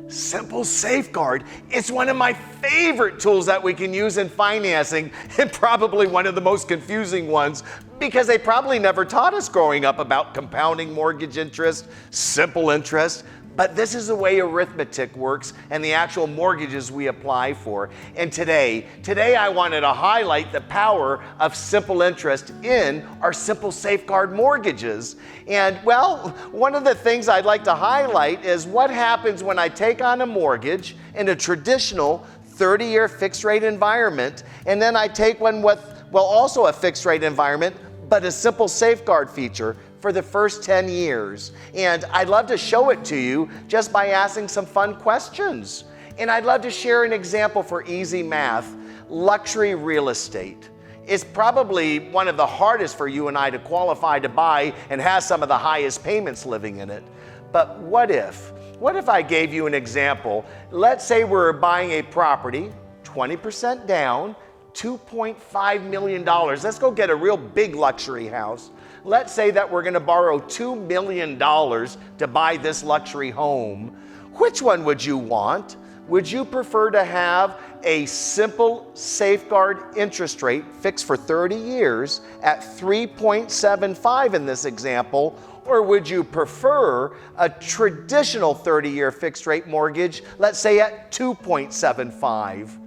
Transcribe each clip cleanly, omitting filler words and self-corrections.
Simple Safeguard. It's one of my favorite tools that we can use in financing, and probably one of the most confusing ones, because they probably never taught us growing up about compounding mortgage interest, simple interest. But this is the way arithmetic works and the actual mortgages we apply for. And today I wanted to highlight the power of simple interest in our Simple Safeguard mortgages. And well, one of the things I'd like to highlight is what happens when I take on a mortgage in a traditional 30-year fixed rate environment, and then I take one with, well, also a fixed rate environment, but a Simple Safeguard feature for the first 10 years. And I'd love to show it to you just by asking some fun questions. And I'd love to share an example for easy math. Luxury real estate is probably one of the hardest for you and I to qualify to buy and has some of the highest payments living in it. But what if I gave you an example? Let's say we're buying a property, 20% down, $2.5 million. Let's go get a real big luxury house. Let's say that we're going to borrow $2 million to buy this luxury home. Which one would you want? Would you prefer to have a Simple Safeguard interest rate fixed for 30 years at 3.75 in this example, or would you prefer a traditional 30-year fixed rate mortgage, let's say at 2.75?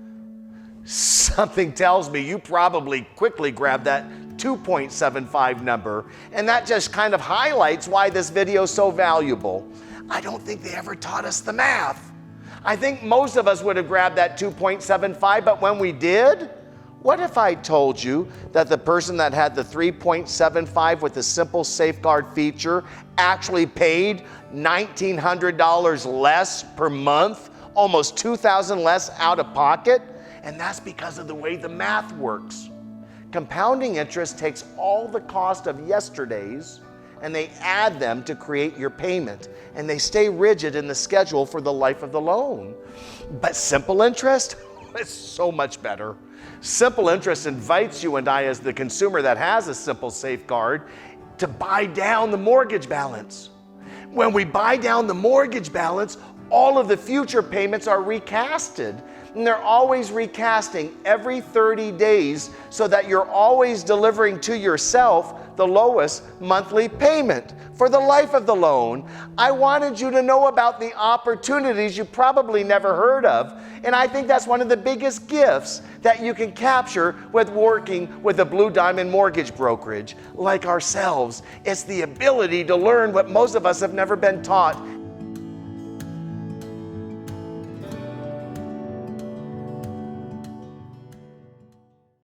Something tells me you probably quickly grabbed that 2.75 number, and that just kind of highlights why this video is so valuable. I don't think they ever taught us the math. I think most of us would have grabbed that 2.75, but when we did, what if I told you that the person that had the 3.75 with the Simple Safeguard feature actually paid $1,900 less per month, almost $2,000 less out of pocket? And that's because of the way the math works. Compounding interest takes all the cost of yesterday's and they add them to create your payment, and they stay rigid in the schedule for the life of the loan. But simple interest is so much better. Simple interest invites you and I, as the consumer that has a Simple Safeguard, to buy down the mortgage balance. When we buy down the mortgage balance, all of the future payments are recasted. And they're always recasting every 30 days so that you're always delivering to yourself the lowest monthly payment for the life of the loan. I wanted you to know about the opportunities you probably never heard of. And I think that's one of the biggest gifts that you can capture with working with a Blue Diamond mortgage brokerage like ourselves. It's the ability to learn what most of us have never been taught,